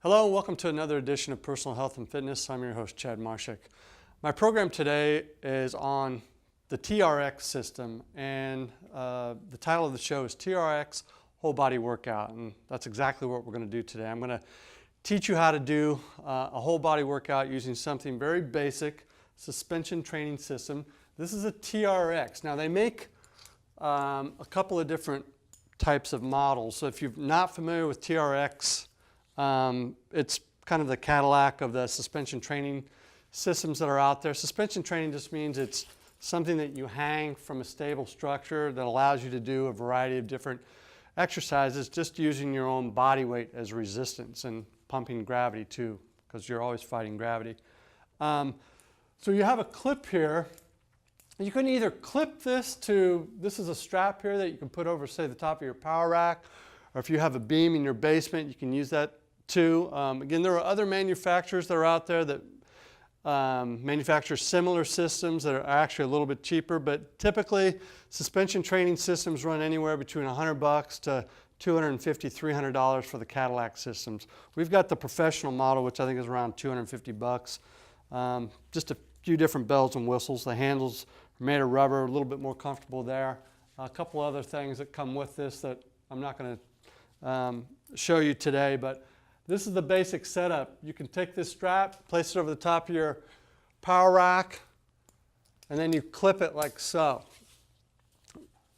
Hello and welcome to another edition of Personal Health and Fitness. I'm your host, Chad Marshak. My program today is on the TRX system, and the title of the show is TRX Whole Body Workout, and that's exactly what we're going to do today. I'm going to teach you how to do a whole body workout using something very basic, suspension training system. This is a TRX. Now they make a couple of different types of models, so if you're not familiar with TRX, it's kind of the Cadillac of the suspension training systems that are out there. Suspension training just means it's something that you hang from a stable structure that allows you to do a variety of different exercises just using your own body weight as resistance and pumping gravity too, because you're always fighting gravity. So you have a clip here. You can either clip this is a strap here that you can put over, say, the top of your power rack, or if you have a beam in your basement, you can use that too. Again, there are other manufacturers that are out there that manufacture similar systems that are actually a little bit cheaper, but typically suspension training systems run anywhere between $100 to $250, $300 for the Cadillac systems. We've got the professional model, which I think is around $250. Just a few different bells and whistles. The handles are made of rubber, a little bit more comfortable there. A couple other things that come with this that I'm not going to show you today, but this is the basic setup. You can take this strap, place it over the top of your power rack, and then you clip it like so.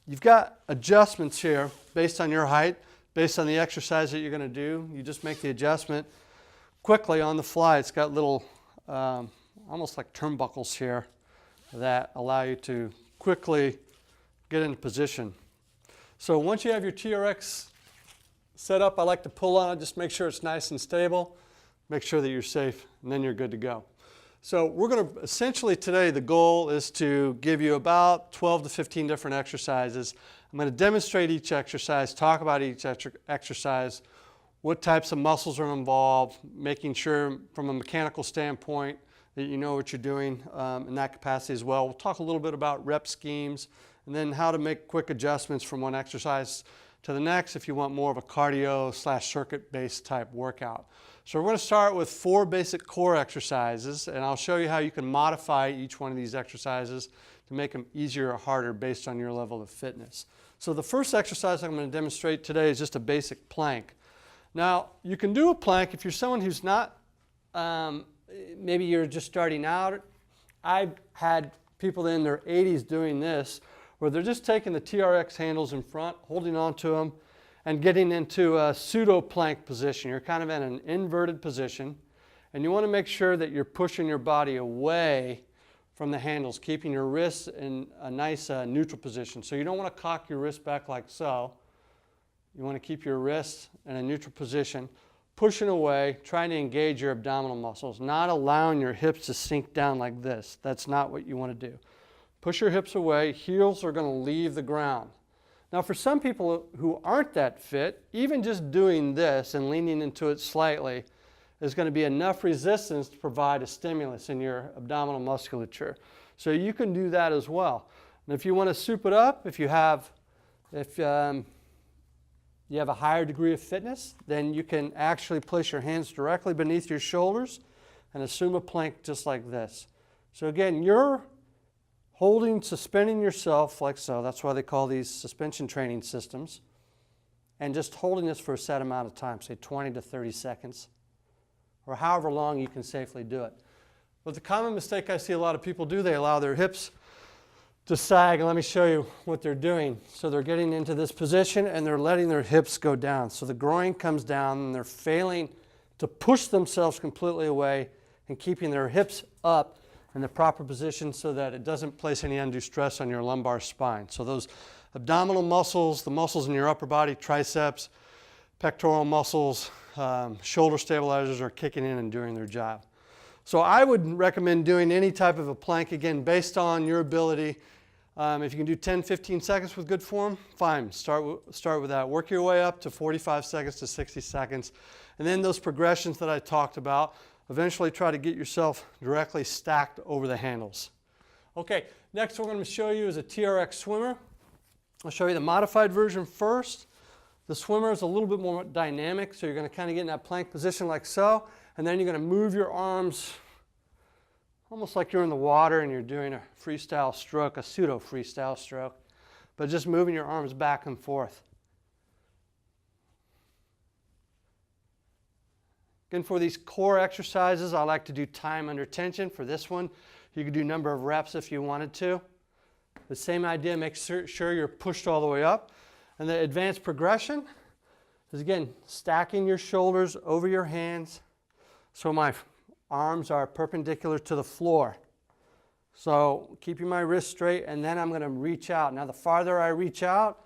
You've got adjustments here based on your height, based on the exercise that you're going to do. You just make the adjustment quickly on the fly. It's got little almost like turnbuckles here that allow you to quickly get into position. So once you have your TRX set up, I like to pull on it, just make sure it's nice and stable, make sure that you're safe, and then you're good to go. So we're going to, essentially today, the goal is to give you about 12 to 15 different exercises. I'm going to demonstrate each exercise, talk about each exercise, what types of muscles are involved, making sure from a mechanical standpoint that you know what you're doing in that capacity as well. We'll talk a little bit about rep schemes, and then how to make quick adjustments from one exercise to the next if you want more of a cardio/circuit-based type workout. So we're going to start with 4 basic core exercises, and I'll show you how you can modify each one of these exercises to make them easier or harder based on your level of fitness. So the first exercise I'm going to demonstrate today is just a basic plank. Now you can do a plank if you're someone who's not, maybe you're just starting out. I've had people in their 80s doing this, where they're just taking the TRX handles in front, holding onto them, and getting into a pseudo plank position. You're kind of in an inverted position, and you want to make sure that you're pushing your body away from the handles, keeping your wrists in a nice neutral position. So you don't want to cock your wrist back like so. You want to keep your wrists in a neutral position, pushing away, trying to engage your abdominal muscles, not allowing your hips to sink down like this. That's not what you want to do. Push your hips away, heels are going to leave the ground. Now for some people who aren't that fit, even just doing this and leaning into it slightly is going to be enough resistance to provide a stimulus in your abdominal musculature. So you can do that as well. And if you want to soup it up, if you have a higher degree of fitness, then you can actually place your hands directly beneath your shoulders and assume a plank just like this. So again, you're suspending yourself like so. That's why they call these suspension training systems. And just holding this for a set amount of time, say 20 to 30 seconds, or however long you can safely do it. But the common mistake I see a lot of people do, they allow their hips to sag. And let me show you what they're doing. So they're getting into this position and they're letting their hips go down. So the groin comes down and they're failing to push themselves completely away and keeping their hips up in the proper position so that it doesn't place any undue stress on your lumbar spine. So those abdominal muscles, the muscles in your upper body, triceps, pectoral muscles, shoulder stabilizers are kicking in and doing their job. So I would recommend doing any type of a plank, again, based on your ability. If you can do 10, 15 seconds with good form, fine, start with that. Work your way up to 45 seconds to 60 seconds. And then those progressions that I talked about, eventually try to get yourself directly stacked over the handles. Okay, next what I'm going to show you is a TRX swimmer. I'll show you the modified version first. The swimmer is a little bit more dynamic, so you're going to kind of get in that plank position like so, and then you're going to move your arms almost like you're in the water and you're doing a freestyle stroke, a pseudo freestyle stroke, but just moving your arms back and forth. Again, for these core exercises, I like to do time under tension. For this one, you could do number of reps if you wanted to. The same idea, make sure you're pushed all the way up. And the advanced progression is, again, stacking your shoulders over your hands so my arms are perpendicular to the floor. So keeping my wrists straight, and then I'm going to reach out. Now the farther I reach out,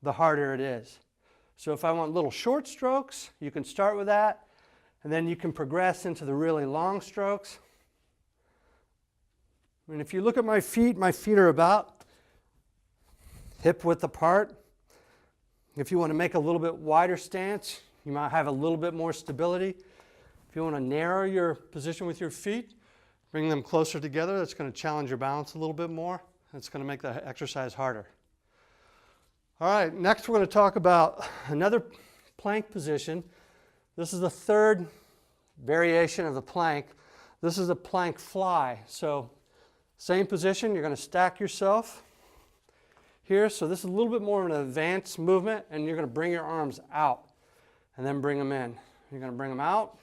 the harder it is. So if I want little short strokes, you can start with that, and then you can progress into the really long strokes. And if you look at my feet are about hip width apart. If you want to make a little bit wider stance, you might have a little bit more stability. If you want to narrow your position with your feet, bring them closer together. That's going to challenge your balance a little bit more. It's going to make the exercise harder. All right, next we're going to talk about another plank position. This is the third variation of the plank. This is a plank fly. So same position, you're going to stack yourself here. So this is a little bit more of an advanced movement, and you're going to bring your arms out and then bring them in. You're going to bring them out,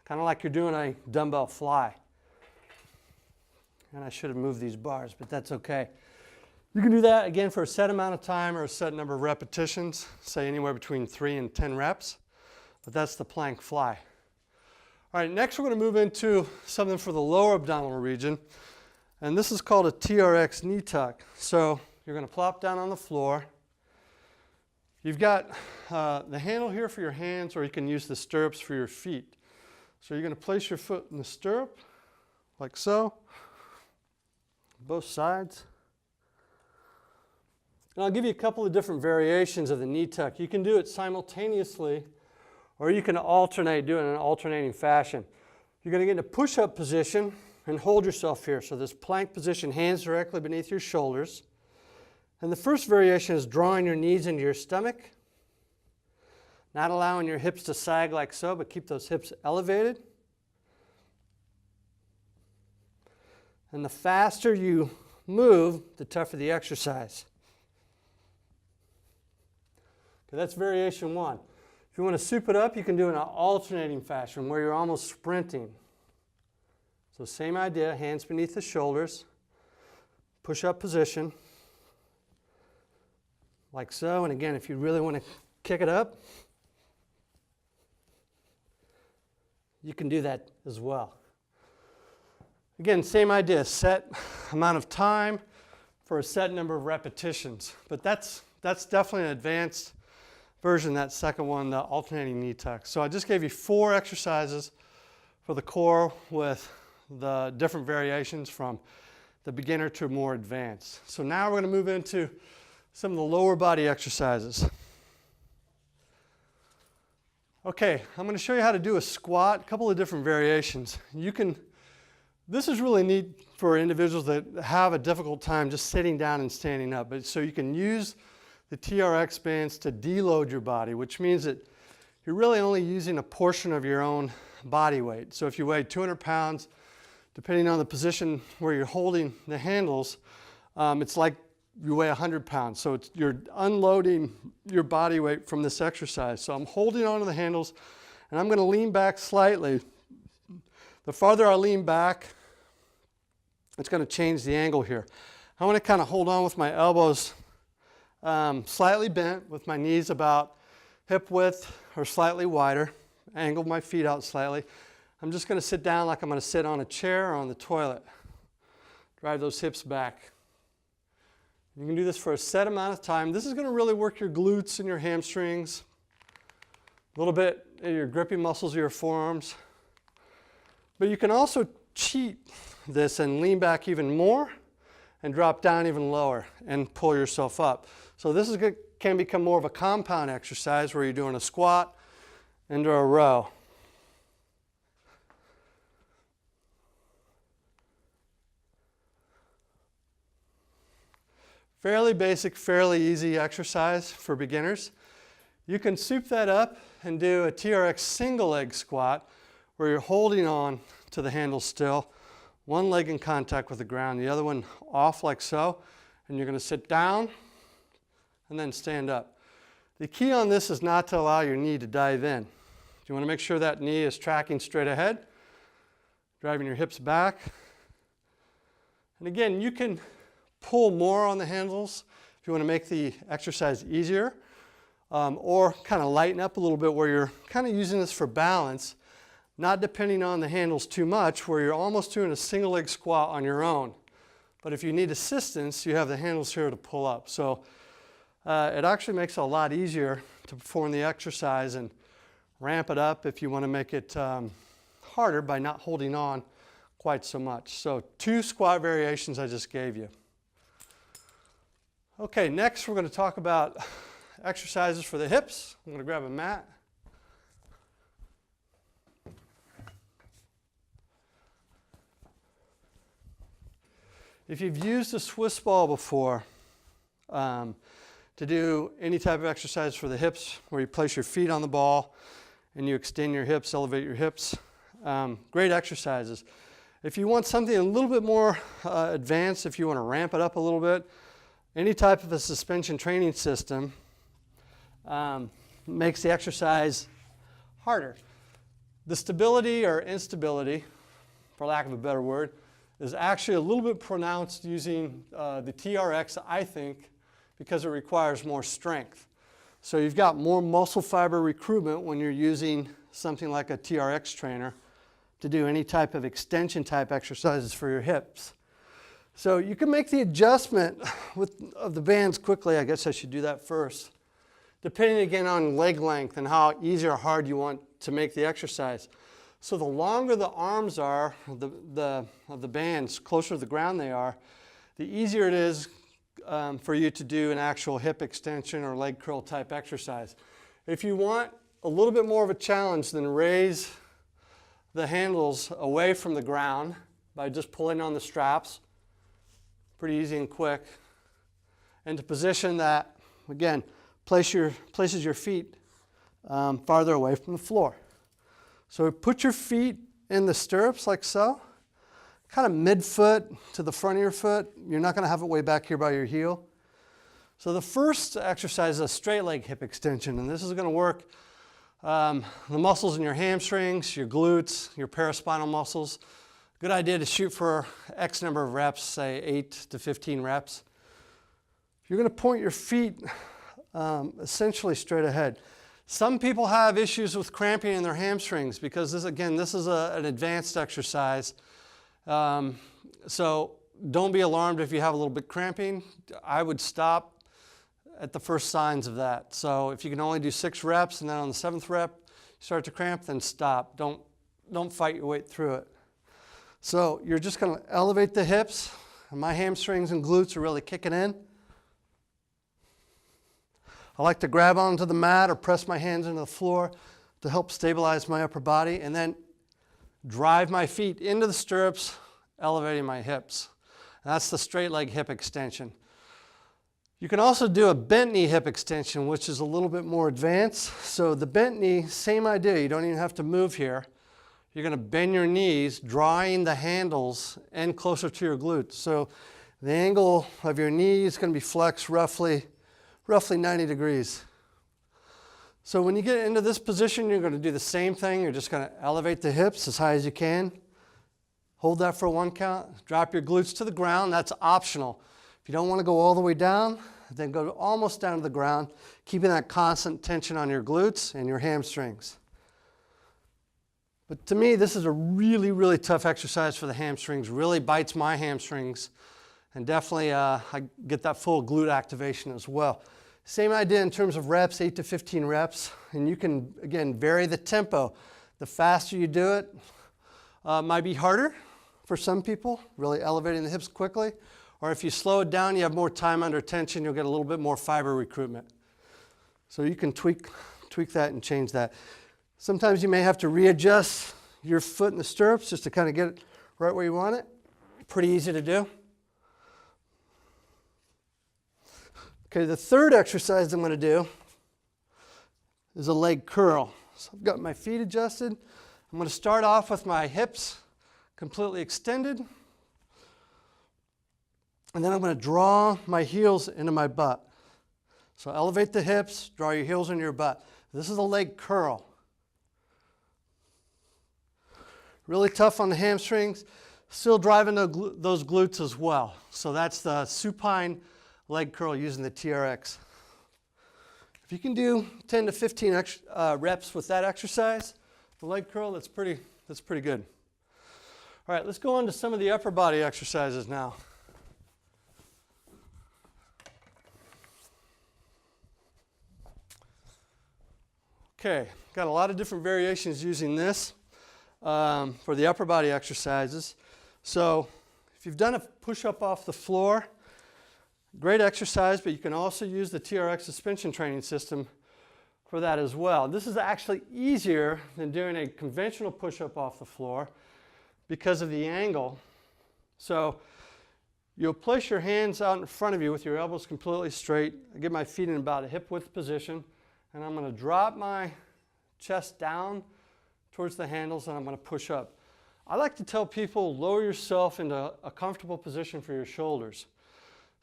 kind of like you're doing a dumbbell fly. And I should have moved these bars, but that's okay. You can do that again for a set amount of time or a set number of repetitions, say anywhere between 3 and 10 reps, but that's the plank fly. All right, next we're going to move into something for the lower abdominal region, and this is called a TRX knee tuck. So you're going to plop down on the floor. You've got the handle here for your hands, or you can use the stirrups for your feet. So you're going to place your foot in the stirrup, like so, both sides. And I'll give you a couple of different variations of the knee tuck. You can do it simultaneously, or you can alternate, do it in an alternating fashion. You're going to get in a push-up position and hold yourself here. So this plank position, hands directly beneath your shoulders. And the first variation is drawing your knees into your stomach, not allowing your hips to sag like so, but keep those hips elevated. And the faster you move, the tougher the exercise. Okay, that's variation one. If you want to soup it up, you can do it in an alternating fashion where you're almost sprinting. So same idea, hands beneath the shoulders, push-up position, like so. And again, if you really want to kick it up, you can do that as well. Again, same idea, set amount of time for a set number of repetitions. But that's definitely an advanced version, that second one, the alternating knee tuck. So I just gave you 4 exercises for the core with the different variations from the beginner to more advanced. So now we're going to move into some of the lower body exercises. Okay, I'm going to show you how to do a squat, a couple of different variations. This is really neat for individuals that have a difficult time just sitting down and standing up. But so you can use the TRX bands to deload your body, which means that you're really only using a portion of your own body weight. So if you weigh 200 pounds, depending on the position where you're holding the handles, it's like you weigh 100 pounds. So you're unloading your body weight from this exercise. So I'm holding onto the handles, and I'm going to lean back slightly. The farther I lean back, it's going to change the angle here. I want to kind of hold on with my elbows slightly bent, with my knees about hip width or slightly wider, angle my feet out slightly. I'm just going to sit down like I'm going to sit on a chair or on the toilet. Drive those hips back. You can do this for a set amount of time. This is going to really work your glutes and your hamstrings, a little bit your gripping muscles of your forearms. But you can also cheat this and lean back even more and drop down even lower and pull yourself up. So this can become more of a compound exercise where you're doing a squat into a row. Fairly basic, fairly easy exercise for beginners. You can soup that up and do a TRX single leg squat where you're holding on to the handle still, one leg in contact with the ground, the other one off like so, and you're going to sit down and then stand up. The key on this is not to allow your knee to dive in. You want to make sure that knee is tracking straight ahead, driving your hips back. And again, you can pull more on the handles if you want to make the exercise easier, or kind of lighten up a little bit where you're kind of using this for balance, not depending on the handles too much, where you're almost doing a single leg squat on your own. But if you need assistance, you have the handles here to pull up. So it actually makes it a lot easier to perform the exercise and ramp it up if you want to make it harder by not holding on quite so much. So 2 squat variations I just gave you. Okay, next we're going to talk about exercises for the hips. I'm going to grab a mat. If you've used a Swiss ball before to do any type of exercise for the hips where you place your feet on the ball and you extend your hips, elevate your hips, great exercises. If you want something a little bit more advanced, if you want to ramp it up a little bit, any type of a suspension training system makes the exercise harder. The stability or instability, for lack of a better word, is actually a little bit pronounced using the TRX, I think, because it requires more strength. So you've got more muscle fiber recruitment when you're using something like a TRX trainer to do any type of extension type exercises for your hips. So you can make the adjustment of the bands quickly. I guess I should do that first. Depending again on leg length and how easy or hard you want to make the exercise. So the longer the arms are, of the bands, closer to the ground they are, the easier it is for you to do an actual hip extension or leg curl type exercise. If you want a little bit more of a challenge, then raise the handles away from the ground by just pulling on the straps. Pretty easy and quick. And to position that, again, places your feet farther away from the floor. So put your feet in the stirrups like so, kind of mid-foot to the front of your foot. You're not going to have it way back here by your heel. So the first exercise is a straight leg hip extension, and this is going to work the muscles in your hamstrings, your glutes, your paraspinal muscles. Good idea to shoot for X number of reps, say 8 to 15 reps. You're going to point your feet essentially straight ahead. Some people have issues with cramping in their hamstrings because this is an advanced exercise. So don't be alarmed if you have a little bit cramping. I would stop at the first signs of that. So if you can only do 6 reps and then on the 7th rep you start to cramp, then stop. Don't fight your way through it. So you're just going to elevate the hips, and my hamstrings and glutes are really kicking in. I like to grab onto the mat or press my hands into the floor to help stabilize my upper body, and then drive my feet into the stirrups, elevating my hips. That's the straight leg hip extension. You can also do a bent knee hip extension, which is a little bit more advanced. So the bent knee, same idea. You don't even have to move here. You're going to bend your knees, drawing the handles in closer to your glutes. So the angle of your knee is going to be flexed roughly 90 degrees. So when you get into this position, you're going to do the same thing. You're just going to elevate the hips as high as you can. Hold that for 1 count. Drop your glutes to the ground. That's optional. If you don't want to go all the way down, then go almost down to the ground, keeping that constant tension on your glutes and your hamstrings. But to me, this is a really, really tough exercise for the hamstrings. Really bites my hamstrings. And definitely I get that full glute activation as well. Same idea in terms of reps, 8 to 15 reps. And you can, again, vary the tempo. The faster you do it might be harder for some people, really elevating the hips quickly. Or if you slow it down, you have more time under tension, you'll get a little bit more fiber recruitment. So you can tweak that and change that. Sometimes you may have to readjust your foot in the stirrups just to kind of get it right where you want it. Pretty easy to do. Okay, the third exercise I'm going to do is a leg curl. So I've got my feet adjusted. I'm going to start off with my hips completely extended. And then I'm going to draw my heels into my butt. So elevate the hips, draw your heels into your butt. This is a leg curl. Really tough on the hamstrings, still driving those glutes as well. So that's the supine leg curl using the TRX. If you can do 10 to 15 reps with that exercise, the leg curl, that's pretty good. All right, let's go on to some of the upper body exercises now. Okay, got a lot of different variations using this for the upper body exercises. So if you've done a push-up off the floor, great exercise, but you can also use the TRX suspension training system for that as well. This is actually easier than doing a conventional push-up off the floor because of the angle. So you'll place your hands out in front of you with your elbows completely straight. I get my feet in about a hip width position, and I'm going to drop my chest down towards the handles, and I'm going to push up. I like to tell people, lower yourself into a comfortable position for your shoulders.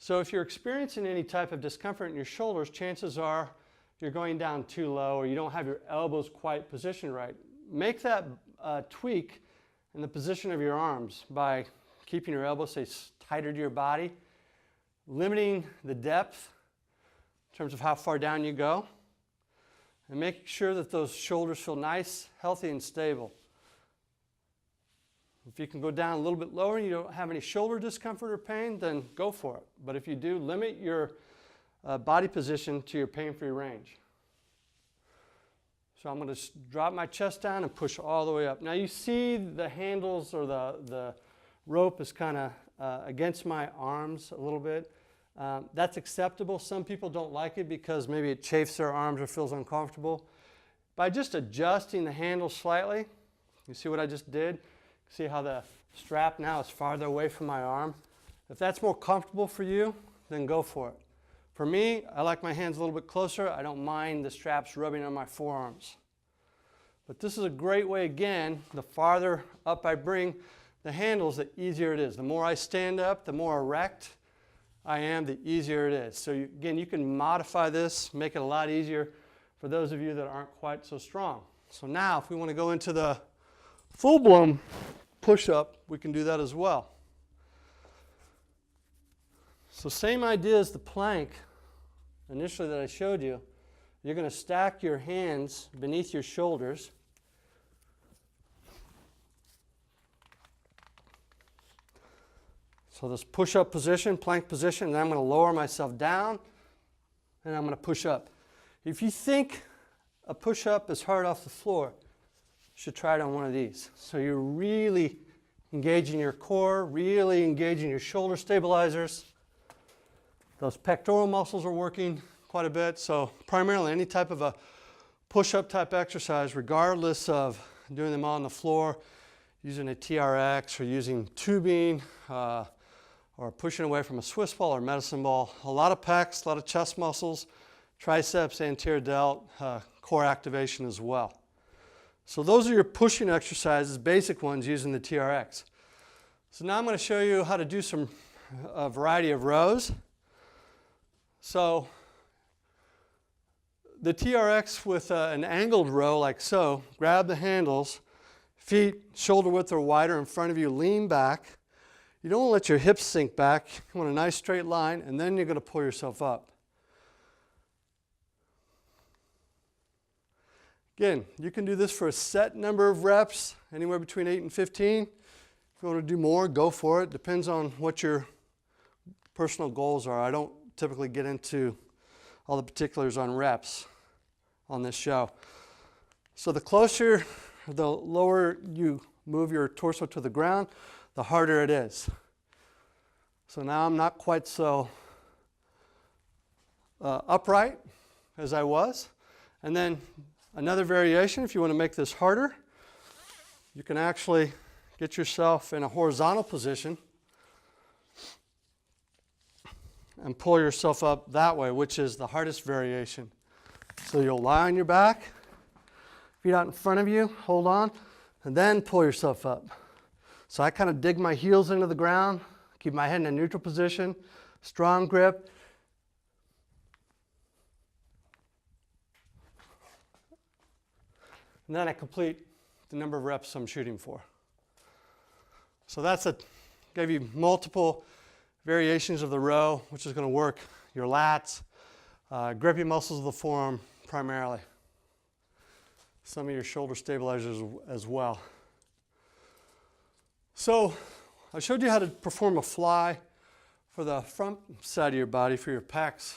So if you're experiencing any type of discomfort in your shoulders, chances are you're going down too low or you don't have your elbows quite positioned right. Make that tweak in the position of your arms by keeping your elbows, say, tighter to your body, limiting the depth in terms of how far down you go, and make sure that those shoulders feel nice, healthy, and stable. If you can go down a little bit lower and you don't have any shoulder discomfort or pain, then go for it. But if you do, limit your body position to your pain-free range. So I'm going to drop my chest down and push all the way up. Now you see the handles or the rope is kind of against my arms a little bit. That's acceptable. Some people don't like it because maybe it chafes their arms or feels uncomfortable. By just adjusting the handle slightly, you see what I just did? See how the strap now is farther away from my arm? If that's more comfortable for you, then go for it. For me, I like my hands a little bit closer. I don't mind the straps rubbing on my forearms. But this is a great way, again, the farther up I bring the handles, the easier it is. The more I stand up, the more erect I am, the easier it is. So again, you can modify this, make it a lot easier for those of you that aren't quite so strong. So now, if we want to go into the full-blown push-up, we can do that as well. So same idea as the plank initially that I showed you. You're going to stack your hands beneath your shoulders. So this push-up position, plank position, and then I'm going to lower myself down, and I'm going to push up. If you think a push-up is hard off the floor, you should try it on one of these. So you're really engaging your core, really engaging your shoulder stabilizers. Those pectoral muscles are working quite a bit. So primarily any type of a push-up type exercise, regardless of doing them on the floor, using a TRX or using tubing, or pushing away from a Swiss ball or medicine ball. A lot of pecs, a lot of chest muscles, triceps, anterior delt, core activation as well. So those are your pushing exercises, basic ones using the TRX. So now I'm going to show you how to do a variety of rows. So the TRX with an angled row like so, grab the handles, feet shoulder width or wider in front of you, lean back. You don't want to let your hips sink back. You want a nice straight line, and then you're going to pull yourself up. Again, you can do this for a set number of reps, anywhere between 8 and 15. If you want to do more, go for it. Depends on what your personal goals are. I don't typically get into all the particulars on reps on this show. So the closer, the lower you move your torso to the ground, the harder it is. So now I'm not quite so upright as I was. And then another variation, if you want to make this harder, you can actually get yourself in a horizontal position. and pull yourself up that way, which is the hardest variation. So you'll lie on your back, feet out in front of you, hold on, and then pull yourself up. So I kind of dig my heels into the ground, keep my head in a neutral position, strong grip. And then I complete the number of reps I'm shooting for. So gave you multiple variations of the row, which is going to work your lats, grippy muscles of the forearm primarily. Some of your shoulder stabilizers as well. So I showed you how to perform a fly for the front side of your body, for your pecs,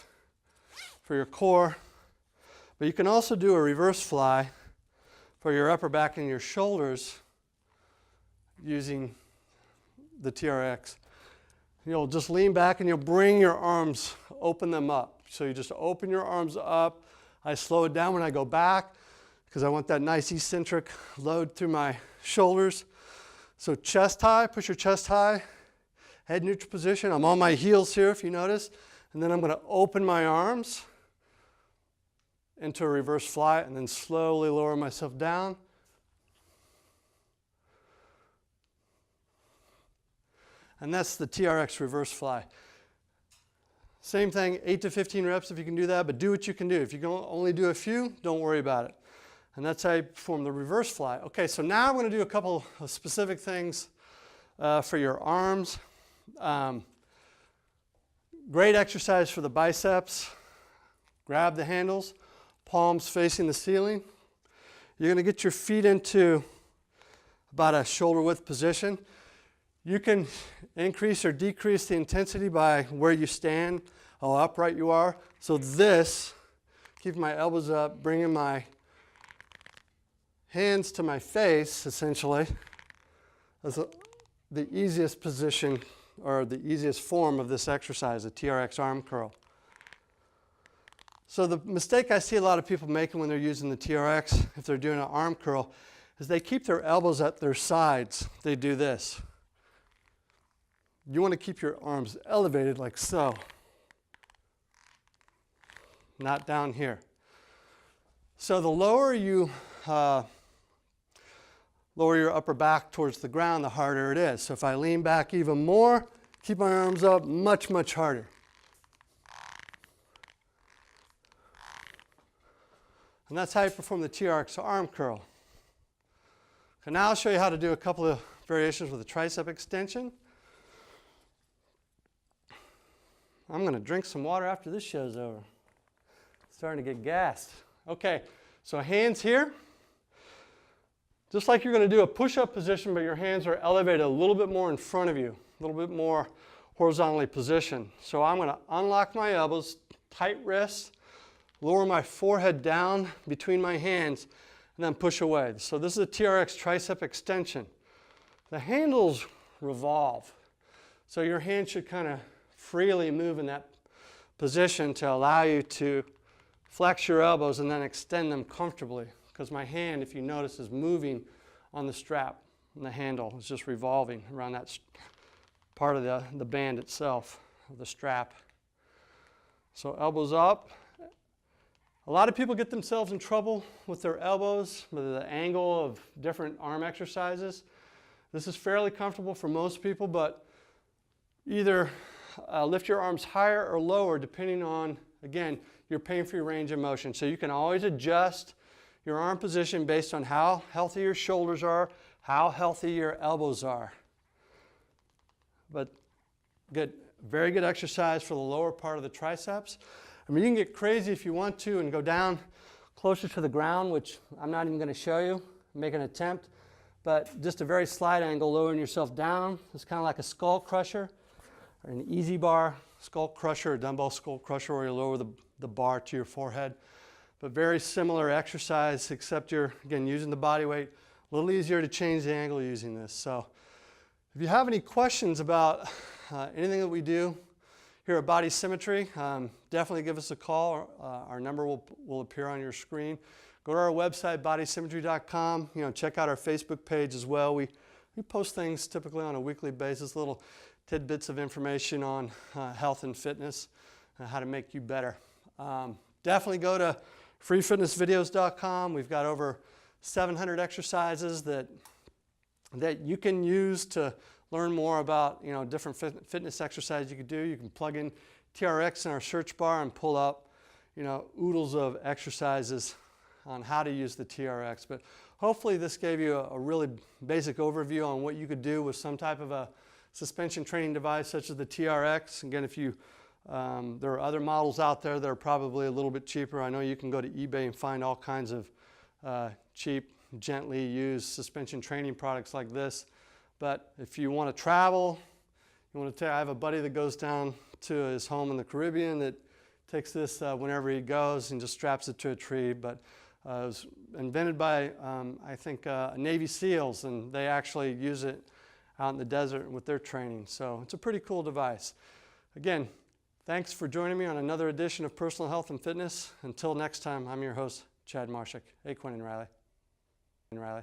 for your core. But you can also do a reverse fly for your upper back and your shoulders using the TRX. You'll just lean back and you'll bring your arms, open them up. So you just open your arms up. I slow it down when I go back because I want that nice eccentric load through my shoulders. So chest high, push your chest high, head neutral position. I'm on my heels here if you notice. And then I'm going to open my arms into a reverse fly and then slowly lower myself down. And that's the TRX reverse fly. Same thing, 8 to 15 reps if you can do that, but do what you can do. If you can only do a few, don't worry about it. And that's how you perform the reverse fly. Okay, so now I'm going to do a couple of specific things for your arms. Great exercise for the biceps. Grab the handles, palms facing the ceiling. You're going to get your feet into about a shoulder width position. You can increase or decrease the intensity by where you stand, how upright you are. So this, keeping my elbows up, bringing my hands to my face, essentially, is the easiest position or the easiest form of this exercise, the TRX arm curl. So the mistake I see a lot of people making when they're using the TRX, if they're doing an arm curl, is they keep their elbows at their sides. They do this. You want to keep your arms elevated like so, not down here. So the lower you lower your upper back towards the ground, the harder it is. So if I lean back even more, keep my arms up, much, much harder. And that's how you perform the TRX arm curl. Okay, now I'll show you how to do a couple of variations with a tricep extension. I'm going to drink some water after this show's over. Starting to get gassed. Okay, so hands here. Just like you're going to do a push-up position, but your hands are elevated a little bit more in front of you, a little bit more horizontally positioned. So I'm going to unlock my elbows, tight wrists, lower my forehead down between my hands, and then push away. So this is a TRX tricep extension. The handles revolve. So your hands should kind of freely move in that position to allow you to flex your elbows and then extend them comfortably. Because my hand, if you notice, is moving on the strap and the handle. It's just revolving around that part of the band itself, of the strap. So elbows up. A lot of people get themselves in trouble with their elbows, with the angle of different arm exercises. This is fairly comfortable for most people, but either lift your arms higher or lower depending on, again, your pain-free range of motion. So you can always adjust your arm position based on how healthy your shoulders are, how healthy your elbows are. But good, very good exercise for the lower part of the triceps. I mean, you can get crazy if you want to and go down closer to the ground, which I'm not even going to show you, make an attempt, but just a very slight angle, lowering yourself down. It's kind of like a skull crusher, or an easy bar skull crusher, or dumbbell skull crusher, where you lower the bar to your forehead. But very similar exercise, except you're, again, using the body weight. A little easier to change the angle using this. So if you have any questions about anything that we do here at Body Symmetry, definitely give us a call. Our number will appear on your screen. Go to our website, bodysymmetry.com. Check out our Facebook page as well. We post things typically on a weekly basis, little tidbits of information on health and fitness and how to make you better. Definitely go to freefitnessvideos.com. We've got over 700 exercises that you can use to learn more about different fitness exercises you can do. You can plug in TRX in our search bar and pull up oodles of exercises on how to use the TRX. But hopefully this gave you a really basic overview on what you could do with some type of a suspension training device such as the TRX. Again, if you there are other models out there that are probably a little bit cheaper. I know you can go to eBay and find all kinds of cheap, gently used suspension training products like this. But if you want to travel, I have a buddy that goes down to his home in the Caribbean that takes this whenever he goes and just straps it to a tree. But it was invented by, I think, Navy SEALs, and they actually use it out in the desert with their training. So it's a pretty cool device. Again, thanks for joining me on another edition of Personal Health and Fitness. Until next time, I'm your host, Chad Marshak. Hey, Quinn and Riley.